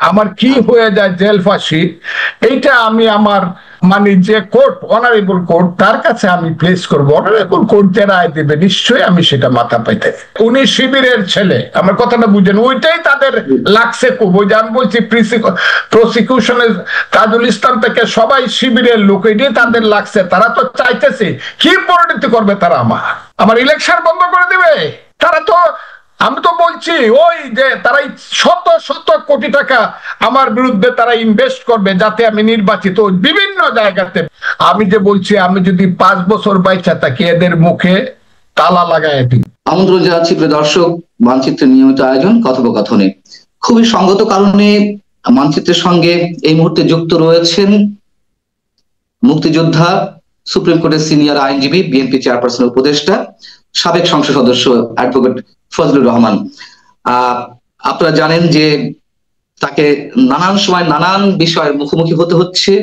আমার কি হয়ে যায় জেল ফাঁসি, এইটা আমি আমার মানে যে কোর্ট, অনারেবল কোর্ট, তার কাছে আমি প্লেস করবো। অনারেবল কোর্ট যে রায় দেবে নিশ্চয়ই আমি সেটা মাথা পাইতে। উনি শিবিরের ছেলে, আমার কথাটা বুঝেন, ওইটাই তাদের লাগছে খুব। ওই যে আমি বলছি প্রসিকিউশনের তাজুল ইসলাম থেকে সবাই শিবিরের লোক, এটাই তাদের লাগছে। তারা তো চাইতেছে কি পরিণতি করবে তারা, আমার ইলেকশন বন্ধ করে দিবে। তারা তো, আমি তো বলছি ওই যে তারা শত শত কোটি টাকা আমার বিরুদ্ধে তারা ইনভেস্ট করবে যাতে আমি নির্বাচিত বিভিন্ন জায়গাতে। আমি যে বলছি, আমি যদি 5 বছর বাইচা থাকি এদের মুখে তালা লাগাই দিই। আমন্ত্রণ জানাচ্ছি প্রিয় দর্শক, মানচিত্রের নিয়মিত আয়োজন কথোপকথনে। খুবই সঙ্গত কারণে মানচিত্রের সঙ্গে এই মুহূর্তে যুক্ত রয়েছেন মুক্তিযোদ্ধা, সুপ্রিম কোর্টের সিনিয়র আইনজীবী, বিএনপি চেয়ারপারসনের উপদেষ্টা, সাবেক সংসদ সদস্য অ্যাডভোকেট ফজলুর রহমান। আপনারা জানেন যে তাকে নানান সময় নানান বিষয়ের মুখোমুখি হতে হচ্ছে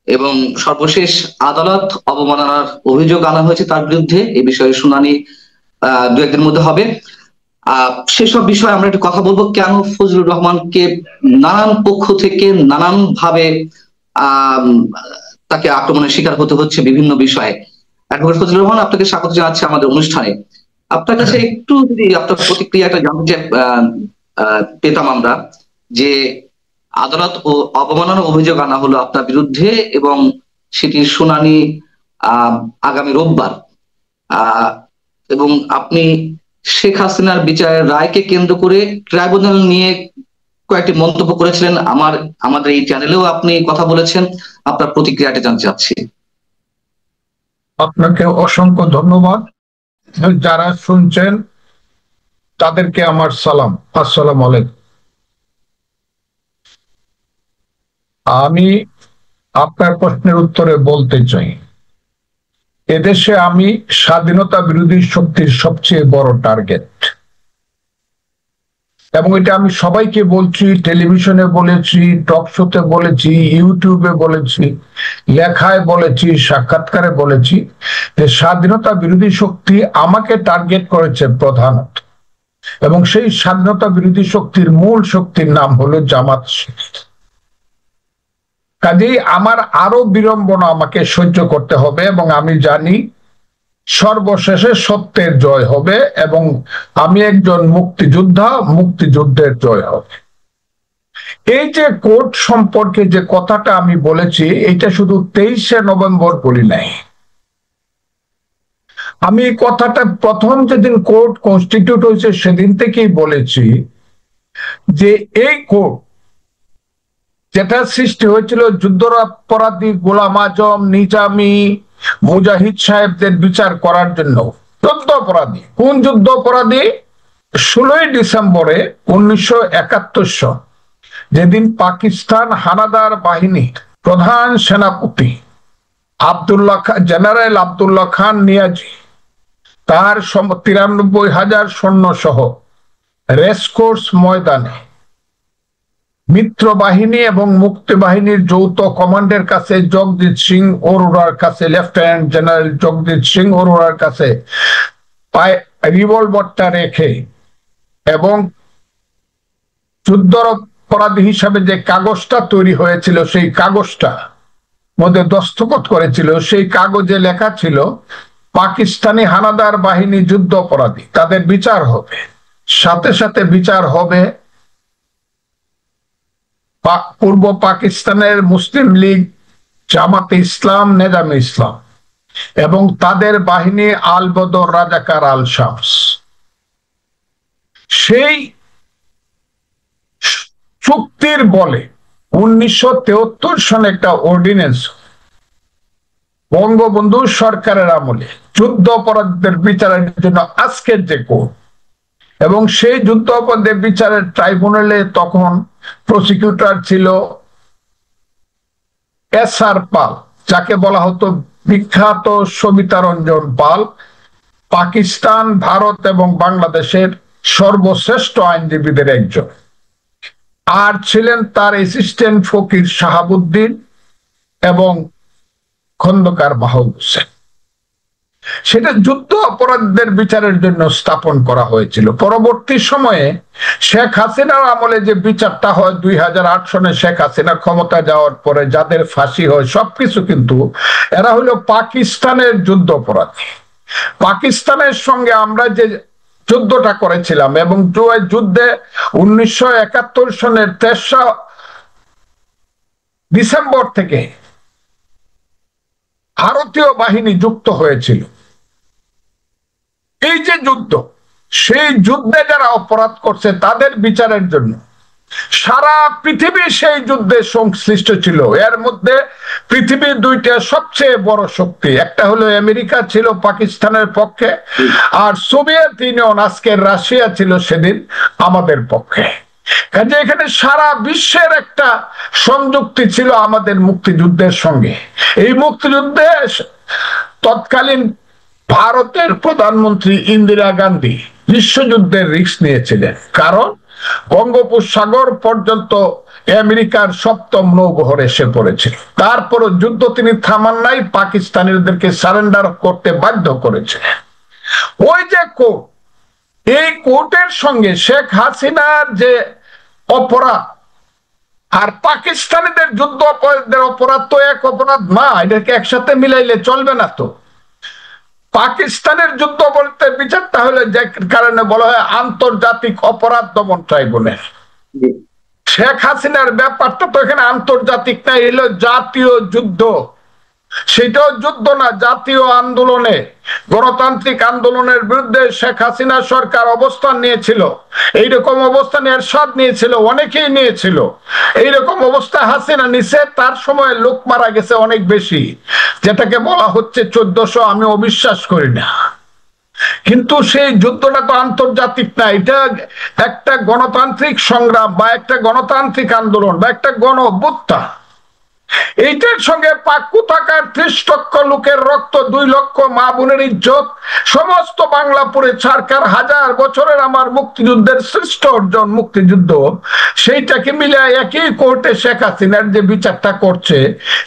এবং সর্বশেষ আদালত অবমাননার অভিযোগ আনা হয়েছে তার বিরুদ্ধে। এই বিষয়ে শুনানি 2-1 দিনের মধ্যে হবে। সেসব বিষয়ে আমরা একটু কথা বলবো, কেন ফজলুর রহমানকে নানান পক্ষ থেকে নানান ভাবে তাকে আক্রমণের শিকার হতে হচ্ছে বিভিন্ন বিষয়ে। অ্যাডভোকেট ফজলুর রহমান, আপনাকে স্বাগত জানাচ্ছি আমাদের অনুষ্ঠানে। আপনার কাছে একটু যদি আপনার প্রতিক্রিয়াটা জানতে পেতাম আমরা, যে আদালত ও অবমাননার অভিযোগ আনা হলো আপনার বিরুদ্ধে এবং সেটির শুনানি আগামী রোববার, এবং আপনি শেখ হাসিনার বিচারের রায়কে কেন্দ্র করে ট্রাইব্যুনাল নিয়ে কয়েকটি মন্তব্য করেছিলেন। আমাদের এই চ্যানেলেও আপনি কথা বলেছেন। আপনার প্রতিক্রিয়াটা জানতে চাচ্ছি। আপনাকে অসংখ্য ধন্যবাদ। যারা শুনছেন তাদেরকে আমার সালাম, আসসালামু আলাইকুম। আমি আপনার প্রশ্নের উত্তরে বলতে চাই, এদেশে আমি স্বাধীনতা বিরোধী শক্তির সবচেয়ে বড় টার্গেট, এবং এটা আমি সবাইকে বলছি, টেলিভিশনে বলেছি, টক শোতে বলেছি, ইউটিউবে বলেছি, লেখায় বলেছি, সাক্ষাৎকারে বলেছি যে স্বাধীনতা বিরোধী শক্তি আমাকে টার্গেট করেছে প্রধানত, এবং সেই স্বাধীনতা বিরোধী শক্তির মূল শক্তির নাম হলো জামাত শিবির। কাজেই আমার আরো বিড়ম্বনা আমাকে সহ্য করতে হবে, এবং আমি জানি সর্বশেষে সত্যের জয় হবে, এবং আমি একজন মুক্তিযোদ্ধা, মুক্তিযুদ্ধের জয় হবে। এই যে কোর্ট সম্পর্কে যে কথাটা আমি বলেছি, এটা শুধু 23শে নভেম্বর বলি নাই। আমি এই কথাটা প্রথম যেদিন কোর্ট কনস্টিটিউট হয়েছে সেদিন থেকেই বলেছি যে এই কোর্ট যেটা সৃষ্টি হয়েছিল যুদ্ধাপরাধী গোলাম আজম, নিজামী, মুজাহিদ সাহেবদের বিচার করার জন্য। যুদ্ধ অপরাধী, কোন যুদ্ধ অপরাধী? 16ই ডিসেম্বরে 1971 সন, যেদিন পাকিস্তান হানাদার বাহিনীর প্রধান সেনাপতি জেনারেল আব্দুল্লাহ খান নিয়াজি তার 93,000 সৈন্য সহ রেসকোর্স ময়দানে মিত্র বাহিনী এবং মুক্তি বাহিনীর যৌথ কমান্ডের কাছে জগজিৎ সিং অরোরার কাছে, লেফটেন্যান্ট জেনারেল জগজিৎ সিং অরোরার কাছে রিভলভারটা রেখে, এবং যুদ্ধ অপরাধী হিসাবে যে কাগজটা তৈরি হয়েছিল সেই কাগজটা মধ্যে দস্তখত করেছিল, সেই কাগজে লেখা ছিল পাকিস্তানি হানাদার বাহিনী যুদ্ধ অপরাধী, তাদের বিচার হবে। সাথে সাথে বিচার হবে পূর্ব পাকিস্তানের মুসলিম লীগ, জামাতে ইসলাম, নেজামে ইসলাম এবং তাদের বাহিনী আল বদর, রাজাকার, আল শামস। সেই চুক্তির বলে 1973 সনে একটা অর্ডিন্যান্স বঙ্গবন্ধু সরকারের আমলে যুদ্ধ অপরাধীদের বিচারের জন্য আজকের যে কোর্ট, এবং সেই যুদ্ধ অপরাধের বিচারের ট্রাইব্যুনালে তখন প্রসিকিউটর ছিল এস.আর. পাল, যাকে বলা হতো বিখ্যাত সবিতা রঞ্জন পাল, পাকিস্তান, ভারত এবং বাংলাদেশের সর্বশ্রেষ্ঠ আইনজীবীদের একজন। আর ছিলেন তার অ্যাসিস্ট্যান্ট ফকির শাহাবুদ্দিন এবং খন্দকার বাহাউল হোসেন। সেটা যুদ্ধ অপরাধীদের বিচারের জন্য স্থাপন করা হয়েছিল। পরবর্তী সময়ে শেখ হাসিনার আমলে যে বিচারটা হয় 2008 সনে শেখ হাসিনা ক্ষমতা যাওয়ার পরে যাদের ফাঁসি হয় সবকিছু কিন্তু এরা হলো পাকিস্তানের যুদ্ধ অপরাধী। পাকিস্তানের সঙ্গে আমরা যে যুদ্ধটা করেছিলাম এবং যুদ্ধে 1971 সনের 3রা ডিসেম্বর থেকে ভারতীয় বাহিনী যুক্ত হয়েছিল। এই যে যুদ্ধ, সেই যুদ্ধে যারা অপরাধ করছে তাদের বিচারের জন্য সারা পৃথিবী সেই যুদ্ধে সংশ্লিষ্ট ছিল। এর মধ্যে পৃথিবীর 2টা সবচেয়ে বড় শক্তি, একটা হলো আমেরিকা ছিল পাকিস্তানের পক্ষে, আর সোভিয়েত ইউনিয়ন আজকের রাশিয়া ছিল সেদিন আমাদের পক্ষে। কাজে এখানে সারা বিশ্বের একটা সংযুক্তি ছিল আমাদের মুক্তিযুদ্ধের সঙ্গে। এই মুক্তিযুদ্ধে তৎকালীন ভারতের প্রধানমন্ত্রী ইন্দিরা গান্ধী বিশ্বযুদ্ধের রিস্ক নিয়েছিলেন, কারণ বঙ্গোপসাগর পর্যন্ত আমেরিকার 7ম নৌবহর এসে পড়েছিল। তারপরও যুদ্ধ তিনি থামান নাই, পাকিস্তানিদেরকে সারেন্ডার করতে বাধ্য করেছে। ওই যে কোর্ট, এই কোর্টের সঙ্গে শেখ হাসিনার যে অপরাধ আর পাকিস্তানিদের যুদ্ধ অপরাধের অপরাধ তো এক অপরাধ না, এটাকে একসাথে মিলাইলে চলবে না। তো পাকিস্তানের যুদ্ধ বলতে বিচারটা হলে যে কারণে বলা হয় আন্তর্জাতিক অপরাধ দমন ট্রাইব্যুনাল। শেখ হাসিনার ব্যাপারটা তো এখানে আন্তর্জাতিক না, এলো জাতীয় যুদ্ধ। সেটাও যুদ্ধ না, জাতীয় আন্দোলনে, গণতান্ত্রিক আন্দোলনের বিরুদ্ধে শেখ হাসিনা সরকার অবস্থান নিয়েছিল। এইরকম অবস্থান এরশাদ নিয়েছিল, অনেকেই নিয়েছিল। এইরকম অবস্থা হাসিনা নিছে, তার সময় লোক মারা গেছে অনেক বেশি, যেটাকে বলা হচ্ছে 1400। আমি অবিশ্বাস করি না, কিন্তু সেই যুদ্ধটা তো আন্তর্জাতিক না, এটা একটা গণতান্ত্রিক সংগ্রাম বা একটা গণতান্ত্রিক আন্দোলন বা একটা গণ অভ্যুত্থান। এইটার সঙ্গে পাক্কু থাকার 30 লক্ষ লোকের রক্ত, 2 লক্ষ মা বোনের ইজ্জত, সমস্ত বাংলাপুরে সরকার, 1000 বছরের আমার মুক্তিযুদ্ধের শ্রেষ্ঠ অর্জন মুক্তিযুদ্ধ, সেইটাকে মিলে একই কোর্টে শেখ হাসিনার যে বিচারটা করছে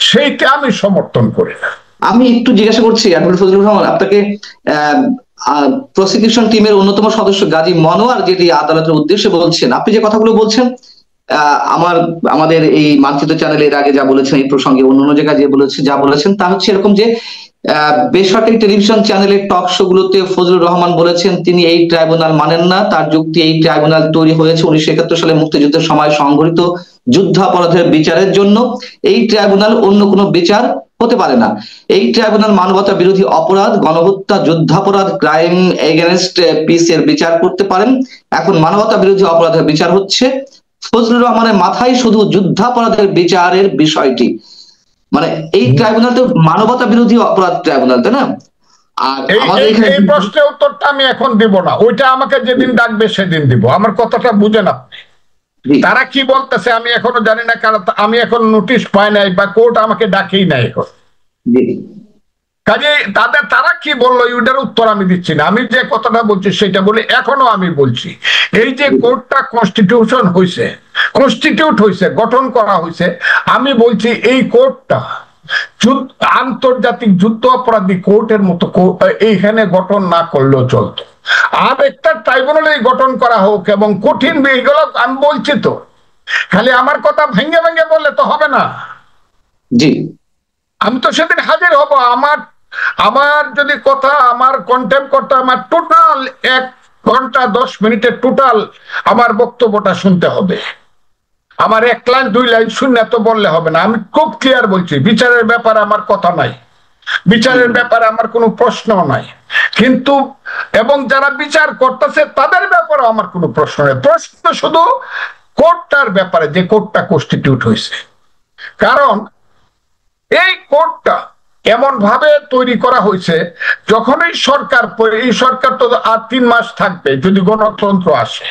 সেইটা আমি সমর্থন করি না। আমি একটু জিজ্ঞাসা করছি অ্যাডভোকেট ফজলুর রহমান, আপনাকে প্রসিকিউশন টিমের অন্যতম সদস্য গাজী মনোয়ার যেটি আদালতের উদ্দেশ্যে বলছেন, আপনি যে কথাগুলো বলছেন, আমাদের এই মানচিত্র চ্যানেলে এর আগে যা বলেছেন এই প্রসঙ্গে অন্য জায়গায় যা বলেছেন তা হচ্ছে এরকম যে বেসরকারি টেলিভিশন চ্যানেলের টক শো গুলোতে ফজলুর রহমান বলেছেন তিনি এই ট্রাইব্যুনাল মানেন না। তার যুক্তি, এই ট্রাইব্যুনাল তৈরি হয়েছে 1971 সালে মুক্তিযুদ্ধের সময় সংঘটিত যুদ্ধাপরাধের বিচারের জন্য। এই ট্রাইব্যুনাল অন্য কোনো বিচার হতে পারে না। এই ট্রাইব্যুনাল মানবতা বিরোধী অপরাধ, গণহত্যা, যুদ্ধাপরাধ, ক্রাইম এগেনস্ট পিস এর বিচার করতে পারেন। এখন মানবতা বিরোধী অপরাধের বিচার হচ্ছে ফজলুর রহমানের মাথায় শুধু যুদ্ধাপরাধের বিচারের বিষয়টি, মানে এই ট্রাইব্যুনাল তো মানবতা বিরোধী অপরাধ ট্রাইব্যুনাল, তাই না? আর এই প্রশ্নের উত্তরটা আমি এখন দিব না, ওইটা আমাকে যেদিন ডাকবে সেদিন দিব। আমার কথাটা বুঝেন আপনি, তারা কি বলতেছে আমি এখনো জানি না, কারণ আমি এখন নোটিশ পাই নাই বা কোর্ট আমাকে ডাকেই নাই এখন। কাজে তারা কি বললো ওইটার উত্তর আমি দিচ্ছি না। আমি যে কথাটা বলছি সেটা বলি, এখনো আমি বলছি এই যে কোর্টটা কনস্টিটিউট হয়েছে, গঠন করা হয়েছে, আমি বলছি এই কোর্টটা আন্তর্জাতিক যুদ্ধ অপরাধী কোর্টের মতো এইখানে গঠন না করলেও চলতো। আর একটা ট্রাইব্যুনালে গঠন করা হোক এবং কঠিন এগুলো আমি বলছি। তো খালি আমার কথা ভেঙে ভেঙে বললে তো হবে না। জি, আমি তো সেদিন হাজির হব। আমার যদি কথা, আমার কন্টেম্প করতে, আমার টোটাল 1 ঘন্টা 10 মিনিটের টোটাল আমার বক্তব্যটা শুনতে হবে। আমার 1 লাইন 2 লাইন শুনে তো বললে হবে না। আমি খুব ক্লিয়ার বলছি, বিচারের ব্যাপারে আমার কথা নাই, বিচারের ব্যাপারে আমার কোনো প্রশ্ন নাই, কিন্তু এবং যারা বিচার করতেছে তাদের ব্যাপারে আমার কোনো প্রশ্ন নেই। প্রশ্ন শুধু কোর্টটার ব্যাপারে, যে কোর্টটা কনস্টিটিউট হয়েছে। কারণ এই কোর্টটা এমন ভাবে তৈরি করা হয়েছে, যখন এই সরকার তো আর 3 মাস থাকবে যদি গণতন্ত্র আসে।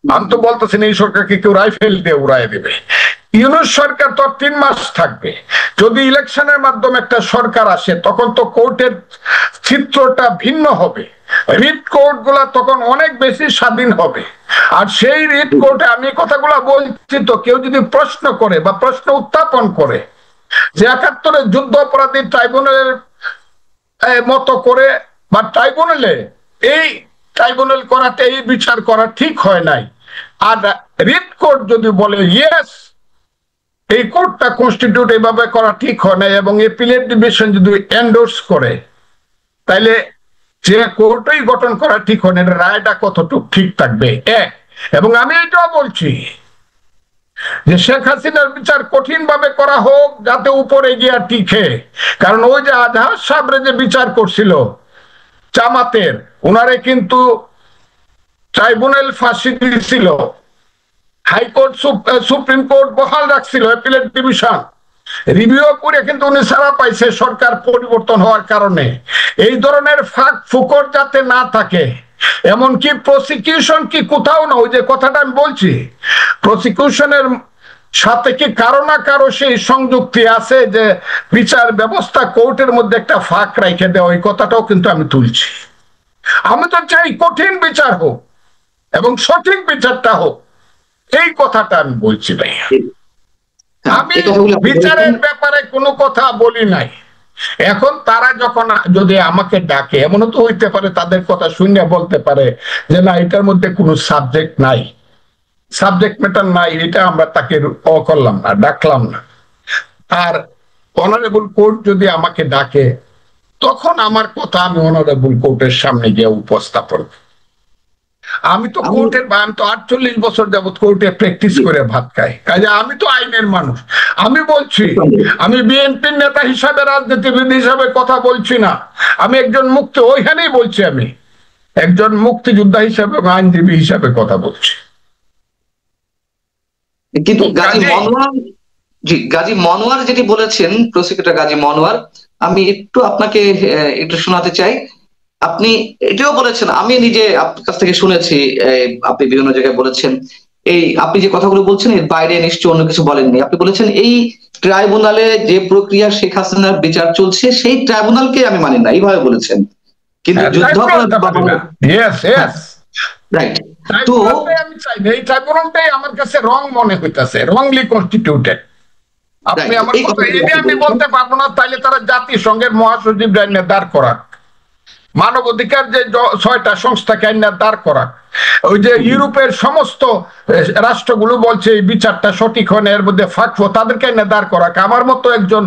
আমি তো বলতেছি এই সরকারকে কেউ রাইফেল দিয়ে উড়াই দেবে। ইউনূস সরকার তো 3 মাস থাকবে। যদি ইলেকশনের মাধ্যমে একটা সরকার আসে তখন তো কোর্টের চিত্রটা ভিন্ন হবে। রিট কোর্ট গুলা তখন অনেক বেশি স্বাধীন হবে। আর সেই রিট কোর্টে আমি কথাগুলা বলছি, তো কেউ যদি প্রশ্ন করে বা প্রশ্ন উত্থাপন করে যে 71-এর যুদ্ধ অপরাধী ট্রাইব্যুনালের মতো করে বা ট্রাইব্যুনালে এই ট্রাইব্যুনাল করাতে এই বিচার করা ঠিক হয় নাই, আর রিট কোর্ট যদি বলে ইয়েস এই কোর্টটা কনস্টিটিউট এইভাবে করা ঠিক হয় নাই এবং এপিলেট ডিভিশন যদি এন্ডোর্স করে, তাইলে যে কোর্টই গঠন করা ঠিক হয় না, রায়টা কতটুকু ঠিক থাকবে। এবং আমি এটাও বলছি যে শেখ হাসিনার বিচার কঠিন ভাবে করা হোক, যাতে উপরে গিয়া টিকে। কারণ ওই যে আজহার সাহেবরে যে বিচার করছিল জামাতের, উনারে কিন্তু ট্রাইব্যুনাল ফাঁসি দিয়েছিল, হাইকোর্ট সুপ্রিম কোর্ট বহাল রাখছিল, অ্যাপিলেট ডিভিশন রিভিউ করে কিন্তু উনি ছাড়া পাইছে সরকার পরিবর্তন হওয়ার কারণে। এই ধরনের ফাঁক ফুকর যাতে না থাকে, এমনকি প্রসিকিউশন কি কোথাও না, ওই যে কথাটা আমি বলছি, প্রসিকিউশনের সাথে কি কারো না কারো সেই সংযুক্তি আছে যে বিচার ব্যবস্থা কোর্টের মধ্যে একটা ফাঁক রেখে দেওয়া, ওই কথাটাও কিন্তু আমি তুলছি। আমি তো চাই কঠিন বিচার হোক এবং সঠিক বিচারটা হোক, এই কথাটা আমি বলছি ভাই। আমি বিচারের ব্যাপারে কোনো কথা বলি নাই। এখন তারা যখন যদি আমাকে ডাকে, এমনও তো হইতে পারে তাদের কথা শুনে বলতে পারে যে না এটার মধ্যে কোনো সাবজেক্ট নাই, সাবজেক্ট ম্যাটার নাই, এটা আমরা তাকে করলাম না, ডাকলাম না। আর অনারেবল কোর্ট যদি আমাকে ডাকে, তখন আমার কথা আমি অনারেবল কোর্টের সামনে গিয়ে উপস্থাপন। আমি তো কোর্টের, আমি তো 48 বছর যাবত কোর্টে প্র্যাকটিস করে ভাত খাই, কাজে আমি তো আইনের মানুষ। আমি বলছি, আমি বিএনপির নেতা হিসাবে, রাজনীতিবিদ হিসাবে কথা বলছি না, আমি একজন মুক্তি, ওইখানেই বলছি আমি একজন মুক্তিযোদ্ধা হিসাবে, আইনজীবী হিসাবে কথা বলছি। কিন্তু গাজী মনোয়ার যেটি বলেছেন, প্রসিকিউটর গাজী মনোয়ার, আমি একটু আপনাকে একটু শোনাতে চাই। আপনি এটাও বলেছেন, আমি নিজে আপনার কাছ থেকে শুনেছি, আপনি বিভিন্ন জায়গায় বলেছেন, এই আপনি যে কথাগুলো বলছেন এর বাইরে নিশ্চয়ই অন্য কিছু বলেননি। আপনি বলেছেন এই ট্রাইব্যুনালে যে প্রক্রিয়া শেখ হাসিনার বিচার চলছে সেই ট্রাইব্যুনালকে আমি মানি না, এইভাবে বলেছেন। কিন্তু তো আমি চাই এই ট্রাইব্যুনালটাই আমার কাছে রং মনে হইতাছে, রংলি কনস্টিটিউটেড। আপনি আমার কথা এটা আমি বলতে পারবো না, তাইলে তারা জাতিসংঘের মহাসচিব দাঁড় করাক, মানবাধিকার যে 6টা সংস্থাকে দাঁড় করাক, ওই যে ইউরোপের সমস্ত রাষ্ট্রগুলো বলছে এই বিচারটা সঠিক হয় না, এর মধ্যে ফাঁক, তাদেরকে দাঁড় করাক। আমার মতো একজন